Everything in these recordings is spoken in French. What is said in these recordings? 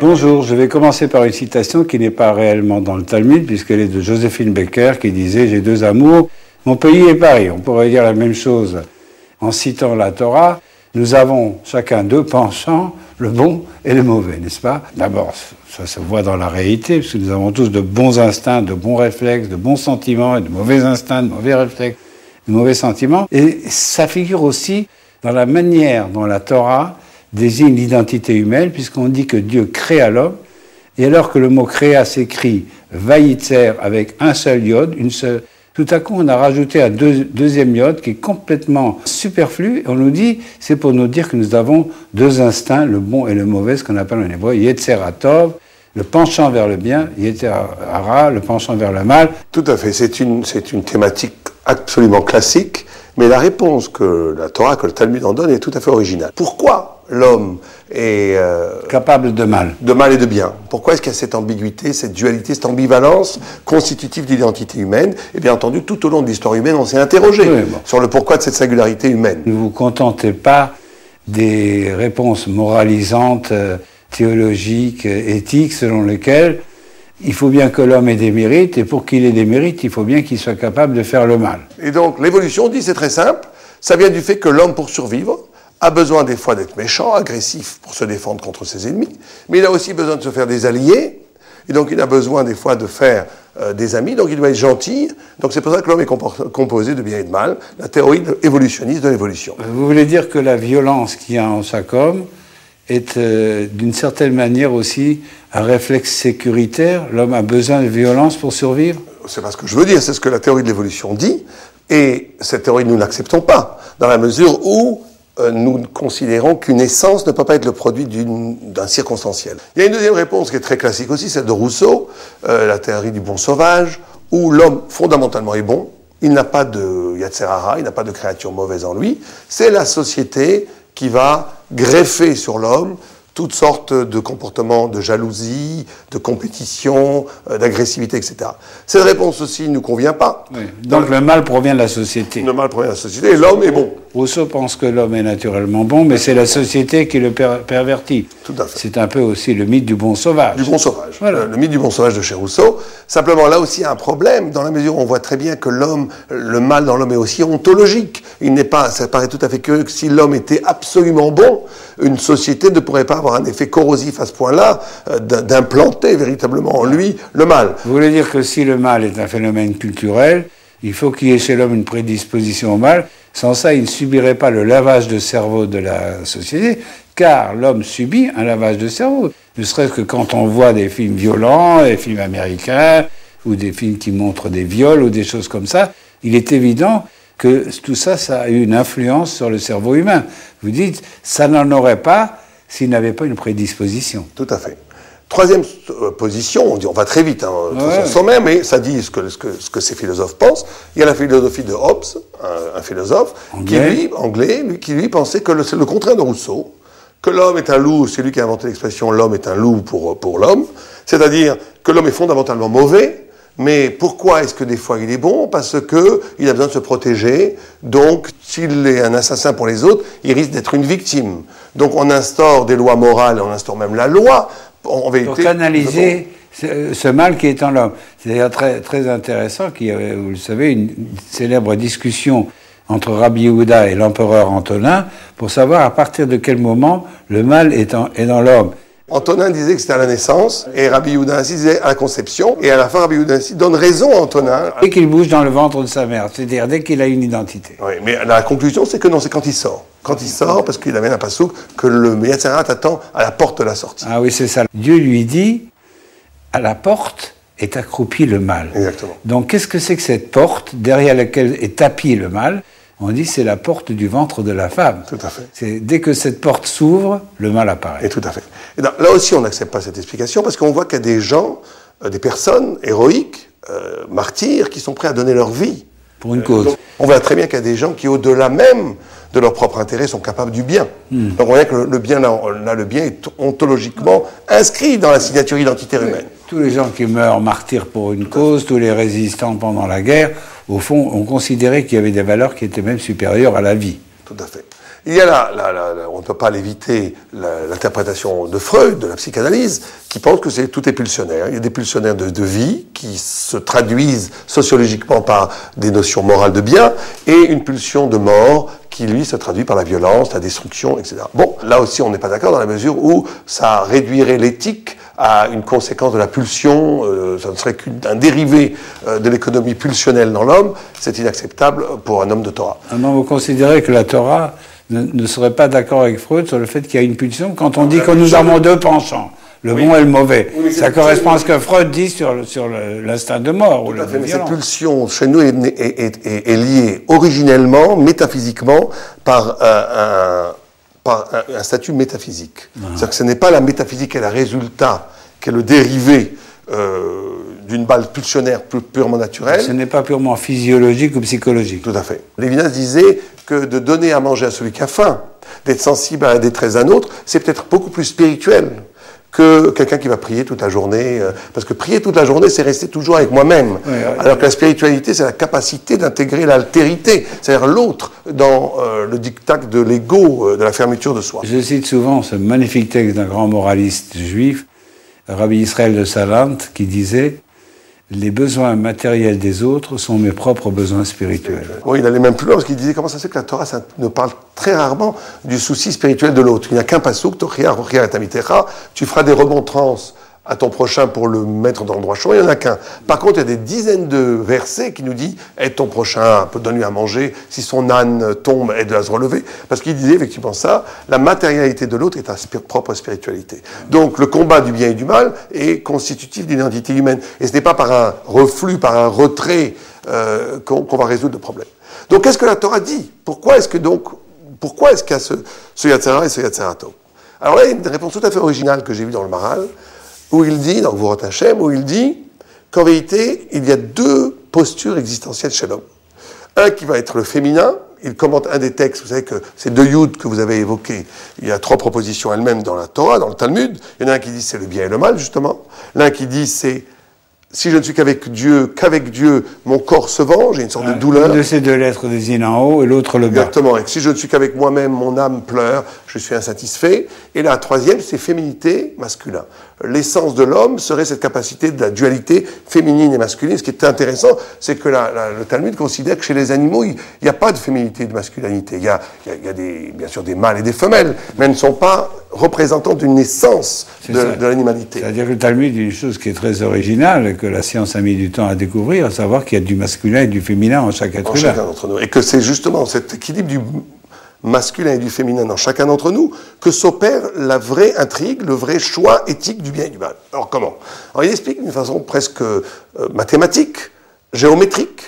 Bonjour, je vais commencer par une citation qui n'est pas réellement dans le Talmud, puisqu'elle est de Joséphine Baker, qui disait « J'ai deux amours, mon pays et Paris ». On pourrait dire la même chose en citant la Torah. Nous avons chacun deux penchants, le bon et le mauvais, n'est-ce pas? D'abord, ça se voit dans la réalité, parce que nous avons tous de bons instincts, de bons réflexes, de bons sentiments, et de mauvais instincts, de mauvais réflexes, de mauvais sentiments. Et ça figure aussi dans la manière dont la Torah désigne l'identité humaine, puisqu'on dit que Dieu créa l'homme, et alors que le mot créa s'écrit vayitzer avec un seul iode, une seule, tout à coup on a rajouté un deuxième iode qui est complètement superflu, et on nous dit, c'est pour nous dire que nous avons deux instincts, le bon et le mauvais, ce qu'on appelle en hébreu yetzer hatov, le penchant vers le bien, yetzer hara, le penchant vers le mal. Tout à fait, c'est une thématique absolument classique, mais la réponse que la Torah, que le Talmud en donne est tout à fait originale. Pourquoi l'homme est capable de mal. De mal et de bien. Pourquoi est-ce qu'il y a cette ambiguïté, cette dualité, cette ambivalence constitutive de l'identité humaine? Et bien entendu, tout au long de l'histoire humaine, on s'est interrogé sur le pourquoi de cette singularité humaine. Ne vous contentez pas des réponses moralisantes, théologiques, éthiques, selon lesquelles il faut bien que l'homme ait des mérites, et pour qu'il ait des mérites, il faut bien qu'il soit capable de faire le mal. Et donc, l'évolution dit, c'est très simple, ça vient du fait que l'homme, pour survivre, a besoin des fois d'être méchant, agressif pour se défendre contre ses ennemis, mais il a aussi besoin de se faire des alliés, et donc il a besoin des fois de faire des amis, donc il doit être gentil, donc c'est pour ça que l'homme est composé de bien et de mal, la théorie évolutionniste de l'évolution. Vous voulez dire que la violence qu'il y a en chaque homme est d'une certaine manière aussi un réflexe sécuritaire? L'homme a besoin de violence pour survivre? C'est pas ce que je veux dire, c'est ce que la théorie de l'évolution dit, et cette théorie nous n'acceptons pas, dans la mesure où nous considérons qu'une essence ne peut pas être le produit d'un circonstanciel. Il y a une deuxième réponse qui est très classique aussi, celle de Rousseau, la théorie du bon sauvage, où l'homme fondamentalement est bon, il n'a pas de yetzer hara, il n'a pas de créature mauvaise en lui, c'est la société qui va greffer sur l'homme toutes sortes de comportements de jalousie, de compétition, d'agressivité, etc. Cette réponse aussi ne nous convient pas. Oui. Donc le mal provient de la société. Le mal provient de la société et l'homme est bon. Rousseau pense que l'homme est naturellement bon, mais c'est la société qui le pervertit. Tout à fait. C'est un peu aussi le mythe du bon sauvage. Du bon sauvage. Voilà. Le mythe du bon sauvage de chez Rousseau. Simplement, là aussi, il y a un problème, dans la mesure où on voit très bien que l'homme, le mal dans l'homme est aussi ontologique. Il n'est pas, ça paraît tout à fait curieux que si l'homme était absolument bon, une société ne pourrait pas avoir un effet corrosif à ce point-là, d'implanter véritablement en lui le mal. Vous voulez dire que si le mal est un phénomène culturel, il faut qu'il y ait chez l'homme une prédisposition au mal. Sans ça, il ne subirait pas le lavage de cerveau de la société, car l'homme subit un lavage de cerveau. Ne serait-ce que quand on voit des films violents, des films américains, ou des films qui montrent des viols, ou des choses comme ça, il est évident que tout ça, ça a eu une influence sur le cerveau humain. Vous dites, ça n'en aurait pas s'il n'avait pas une prédisposition. Tout à fait. Troisième position, on dit, on va très vite, on sommaire, mais ça dit ce que ces philosophes pensent. Il y a la philosophie de Hobbes, un philosophe anglais, qui lui pensait que c'est le contraire de Rousseau, que l'homme est un loup, c'est lui qui a inventé l'expression l'homme est un loup pour l'homme, c'est-à-dire que l'homme est fondamentalement mauvais. Mais pourquoi est-ce que des fois il est bon? Parce que il a besoin de se protéger. Donc, s'il est un assassin pour les autres, il risque d'être une victime. Donc, on instaure des lois morales, on instaure même la loi. En vérité, pour canaliser ce mal qui est en l'homme. C'est d'ailleurs très, très intéressant qu'il y avait, vous le savez, une célèbre discussion entre Rabbi Yehuda et l'empereur Antonin pour savoir à partir de quel moment le mal est dans l'homme. Antonin disait que c'était à la naissance, et Rabbi Yehuda ainsi disait à la conception, et à la fin Rabbi Yehuda ainsi donne raison à Antonin. Dès qu'il bouge dans le ventre de sa mère, c'est-à-dire dès qu'il a une identité. Oui, mais la conclusion c'est que non, c'est quand il sort. Quand il sort, parce qu'il avait un passouk, que le yetzer hara t'attend à la porte de la sortie. Ah oui, c'est ça. Dieu lui dit, à la porte est accroupi le mal. Exactement. Donc qu'est-ce que c'est que cette porte derrière laquelle est tapis le mal? On dit c'est la porte du ventre de la femme. Tout à fait. C'est dès que cette porte s'ouvre, le mal apparaît. Et tout à fait. Et là aussi, on n'accepte pas cette explication parce qu'on voit qu'il y a des gens, des personnes héroïques, martyrs, qui sont prêts à donner leur vie. Pour une cause. Donc, on voit très bien qu'il y a des gens qui, au-delà même de leur propre intérêt, sont capables du bien. Donc on voit que le bien, là, le bien est ontologiquement inscrit dans la signature identitaire humaine. Tous les gens qui meurent martyrs pour une cause, tous les résistants pendant la guerre, au fond, on considérait qu'il y avait des valeurs qui étaient même supérieures à la vie. Tout à fait. Il y a on ne peut pas l'éviter, l'interprétation de Freud, de la psychanalyse, qui pense que tout est pulsionnaire. Il y a des pulsionnaires de vie qui se traduisent sociologiquement par des notions morales de bien, et une pulsion de mort qui, lui, se traduit par la violence, la destruction, etc. Bon, là aussi, on n'est pas d'accord dans la mesure où ça réduirait l'éthique à une conséquence de la pulsion, ça ne serait qu'un dérivé de l'économie pulsionnelle dans l'homme. C'est inacceptable pour un homme de Torah. Non, vous considérez que la Torah ne serait pas d'accord avec Freud sur le fait qu'il y a une pulsion quand on dit que nous avons deux penchants, le bon et le mauvais. Oui, ça correspond à ce que Freud dit sur l'instinct de mort. Tout à fait, mais cette pulsion, chez nous, est liée originellement, métaphysiquement, par un statut métaphysique. C'est-à-dire que ce n'est pas la métaphysique qui est le résultat, qui est le dérivé d'une balle pulsionnaire purement naturelle. Ce n'est pas purement physiologique ou psychologique. Tout à fait. Lévinas disait que de donner à manger à celui qui a faim, d'être sensible à la détresse d'un autre, c'est peut-être beaucoup plus spirituel que quelqu'un qui va prier toute la journée. Parce que prier toute la journée, c'est rester toujours avec moi-même. Oui, alors que la spiritualité, c'est la capacité d'intégrer l'altérité, c'est-à-dire l'autre, dans le diktat de l'ego, de la fermeture de soi. Je cite souvent ce magnifique texte d'un grand moraliste juif, Rabbi Israël de Salant, qui disait « Les besoins matériels des autres sont mes propres besoins spirituels. » Oui, il allait même plus loin, parce qu'il disait comment ça se fait que la Torah ne parle très rarement du souci spirituel de l'autre. Il n'y a qu'un passouk, tu feras des remontrances à ton prochain pour le mettre dans le droit chemin, il n'y en a qu'un. Par contre, il y a des dizaines de versets qui nous disent « Aide ton prochain, donne-lui à manger, si son âne tombe, aide-le à se relever ». Parce qu'il disait effectivement ça, la matérialité de l'autre est ta propre spiritualité. Donc le combat du bien et du mal est constitutif d'une identité humaine. Et ce n'est pas par un reflux, par un retrait qu'on va résoudre le problème. Donc qu'est-ce que la Torah dit? Pourquoi est-ce qu'il y a ce Yatzera et ce Yatzera Tov? Alors là, il y a une réponse tout à fait originale que j'ai vue dans le Maral, où il dit, dans Gvurot Hashem, où il dit qu'en vérité, il y a deux postures existentielles chez l'homme. Un qui va être le féminin, il commente un des textes, vous savez que c'est deux Yud que vous avez évoqués, il y a trois propositions elles-mêmes dans la Torah, dans le Talmud, il y en a un qui dit c'est le bien et le mal, justement, l'un qui dit c'est si je ne suis qu'avec Dieu, mon corps se venge, il y a une sorte de douleur. Une de ces deux lettres désigne en haut et l'autre le bas. Exactement. Et si je ne suis qu'avec moi-même, mon âme pleure, je suis insatisfait. Et la troisième, c'est féminité, masculin. L'essence de l'homme serait cette capacité de la dualité féminine et masculine. Ce qui est intéressant, c'est que le Talmud considère que chez les animaux, il n'y a pas de féminité et de masculinité. Il y a bien sûr des mâles et des femelles, mais elles ne sont pas représentantes d'une essence de l'animalité. C'est-à-dire que le Talmud dit une chose qui est très originale, que la science a mis du temps à découvrir, à savoir qu'il y a du masculin et du féminin en chaque être humain. Chacun d'entre nous. Et que c'est justement cet équilibre du masculin et du féminin dans chacun d'entre nous que s'opère la vraie intrigue, le vrai choix éthique du bien et du mal. Alors comment? Alors il explique d'une façon presque mathématique, géométrique.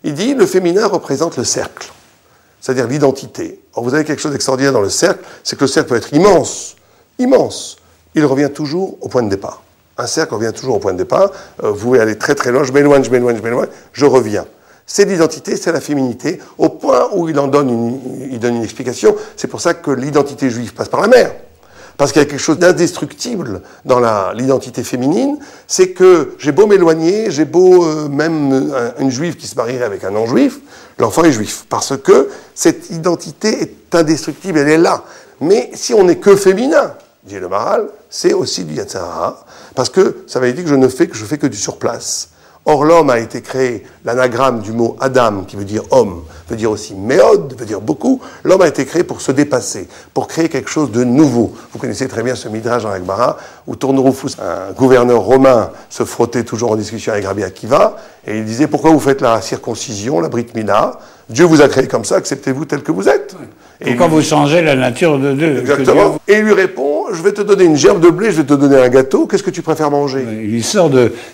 Il dit le féminin représente le cercle, c'est-à-dire l'identité. Or vous avez quelque chose d'extraordinaire dans le cercle, c'est que le cercle peut être immense, immense. Il revient toujours au point de départ. Un cercle revient toujours au point de départ. Vous pouvez aller très très loin, je m'éloigne, je reviens. C'est l'identité, c'est la féminité, au point où il donne une explication. C'est pour ça que l'identité juive passe par la mère. Parce qu'il y a quelque chose d'indestructible dans l'identité féminine, c'est que j'ai beau m'éloigner, j'ai beau même une juive qui se marierait avec un non-juif, l'enfant est juif. Parce que cette identité est indestructible, elle est là. Mais si on n'est que féminin, dit le Maral, c'est aussi du Yatzara, parce que ça veut dire que je fais que du surplace. Or, l'homme a été créé, l'anagramme du mot Adam, qui veut dire homme, veut dire aussi méode, veut dire beaucoup. L'homme a été créé pour se dépasser, pour créer quelque chose de nouveau. Vous connaissez très bien ce Midrash dans l'Agmara, où Tourneroufus, un gouverneur romain, se frottait toujours en discussion avec Rabbi Akiva, et il disait, pourquoi vous faites la circoncision, la Brit Mila? Dieu vous a créé comme ça, acceptez-vous tel que vous êtes. Et pourquoi vous changez la nature de Dieu? Exactement. Et il lui répond, je vais te donner une gerbe de blé, je vais te donner un gâteau, qu'est-ce que tu préfères manger? Il lui sort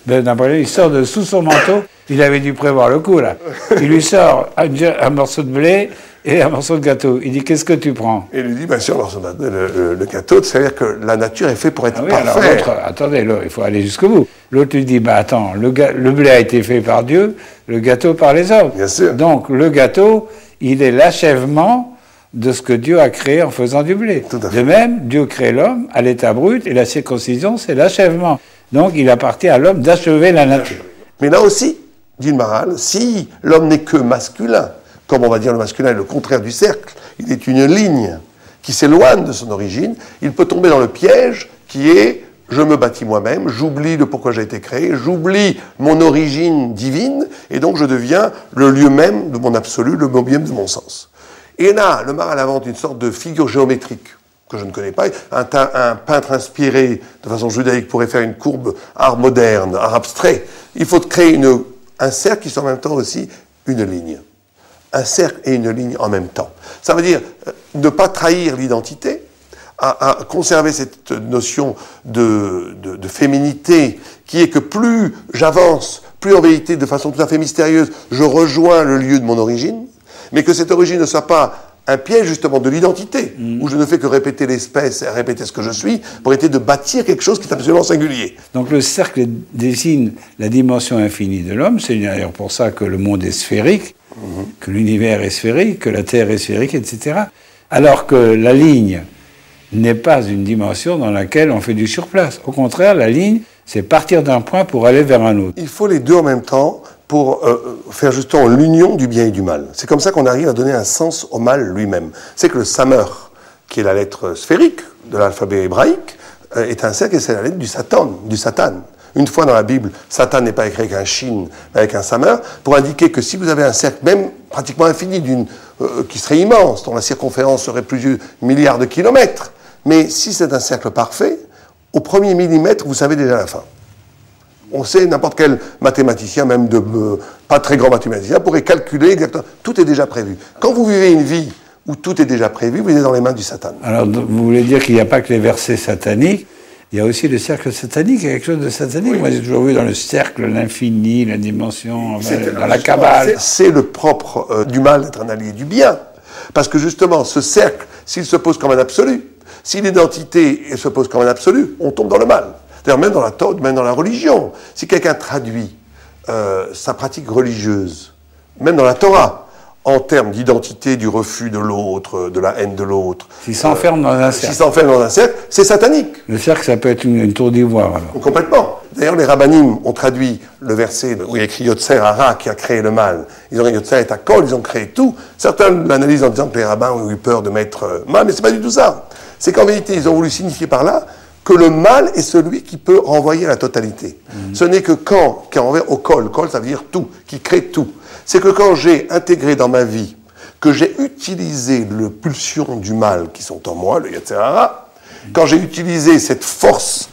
il sort de sous son manteau, il avait dû prévoir le coup là. Il lui sort un morceau de blé et un morceau de gâteau. Il dit, qu'est-ce que tu prends? Et il lui dit, bien sûr, le gâteau, c'est-à-dire que la nature est faite pour être parfaite. Alors attendez, là, il faut aller jusqu'au bout. L'autre lui dit, attends, le blé a été fait par Dieu, le gâteau par les hommes. Bien sûr. Donc le gâteau, il est l'achèvement de ce que Dieu a créé en faisant du blé. De même, Dieu crée l'homme à l'état brut, et la circoncision, c'est l'achèvement. Donc il appartient à l'homme d'achever la nature. Mais là aussi, dit le Maral, si l'homme n'est que masculin, comme on va dire le masculin est le contraire du cercle, il est une ligne qui s'éloigne de son origine, il peut tomber dans le piège qui est je me bâtis moi-même, j'oublie le pourquoi j'ai été créé, j'oublie mon origine divine, et donc je deviens le lieu même de mon absolu, le mot même de mon sens. Et là, le Maharal invente une sorte de figure géométrique que je ne connais pas. Un peintre inspiré de façon judaïque pourrait faire une courbe art moderne, art abstrait. Il faut créer un cercle qui soit en même temps aussi une ligne. Un cercle et une ligne en même temps. Ça veut dire ne pas trahir l'identité, à conserver cette notion de féminité qui est que plus j'avance, plus en vérité, de façon tout à fait mystérieuse, je rejoins le lieu de mon origine, mais que cette origine ne soit pas un piège justement de l'identité, où je ne fais que répéter l'espèce et répéter ce que je suis, pour essayer de bâtir quelque chose qui est absolument singulier. Donc le cercle désigne la dimension infinie de l'homme, c'est d'ailleurs pour ça que le monde est sphérique, que l'univers est sphérique, que la Terre est sphérique, etc. Alors que la ligne n'est pas une dimension dans laquelle on fait du surplace. Au contraire, la ligne, c'est partir d'un point pour aller vers un autre. Il faut les deux en même temps pour faire justement l'union du bien et du mal. C'est comme ça qu'on arrive à donner un sens au mal lui-même. C'est que le Samer, qui est la lettre sphérique de l'alphabet hébraïque, est un cercle et c'est la lettre du Satan. Une fois dans la Bible, Satan n'est pas écrit avec un shin, mais avec un Samer, pour indiquer que si vous avez un cercle, même pratiquement infini, qui serait immense, dont la circonférence serait plusieurs milliards de kilomètres, mais si c'est un cercle parfait, au premier millimètre, vous savez déjà la fin. On sait, n'importe quel mathématicien, même pas très grand mathématicien, pourrait calculer exactement. Tout est déjà prévu. Quand vous vivez une vie où tout est déjà prévu, vous êtes dans les mains du Satan. Alors, vous voulez dire qu'il n'y a pas que les versets sataniques, il y a aussi le cercle satanique, il y a quelque chose de satanique. Oui. Moi, j'ai toujours vu dans le cercle l'infini, la dimension, dans la Kabbale. C'est le propre du mal d'être un allié du bien. Parce que justement, ce cercle, s'il se pose comme un absolu, si l'identité se pose comme un absolu, on tombe dans le mal. D'ailleurs, même dans la Torah, même dans la religion. Si quelqu'un traduit sa pratique religieuse, même dans la Torah, en termes d'identité, du refus de l'autre, de la haine de l'autre. S'il s'enferme dans un cercle. S'il s'enferme dans un cercle, c'est satanique. Le cercle, ça peut être une tour d'ivoire, alors. Complètement. D'ailleurs, les rabbinim ont traduit le verset où il y a écrit Yotzer Hara qui a créé le mal. Ils ont dit Yotzer et Akol, ils ont créé tout. Certains l'analysent en disant que les rabbins ont eu peur de mettre mal, mais c'est pas du tout ça. C'est qu'en vérité, ils ont voulu signifier par là que le mal est celui qui peut renvoyer à la totalité. Ce n'est que quand, qui renvoie au kol ça veut dire tout, qui crée tout. C'est que quand j'ai intégré dans ma vie, que j'ai utilisé les pulsions du mal qui sont en moi, le Yetzer Hara, quand j'ai utilisé cette force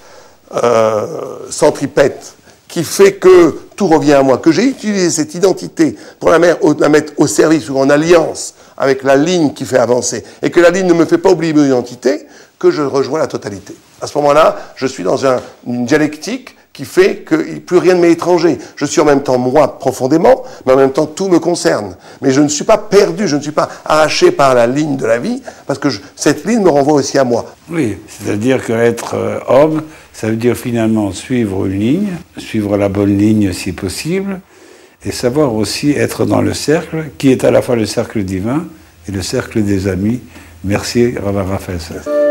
centripète qui fait que tout revient à moi, que j'ai utilisé cette identité pour la mettre au service ou en alliance avec la ligne qui fait avancer, et que la ligne ne me fait pas oublier mon identité, que je rejoins la totalité. À ce moment-là, je suis dans une dialectique qui fait que plus rien ne m'est étranger. Je suis en même temps moi profondément, mais en même temps tout me concerne. Mais je ne suis pas perdu, je ne suis pas arraché par la ligne de la vie, parce que cette ligne me renvoie aussi à moi. Oui, c'est-à-dire qu'être homme, ça veut dire finalement suivre une ligne, suivre la bonne ligne si possible, et savoir aussi être dans le cercle, qui est à la fois le cercle divin et le cercle des amis. Merci, Rav Raphaël Saez.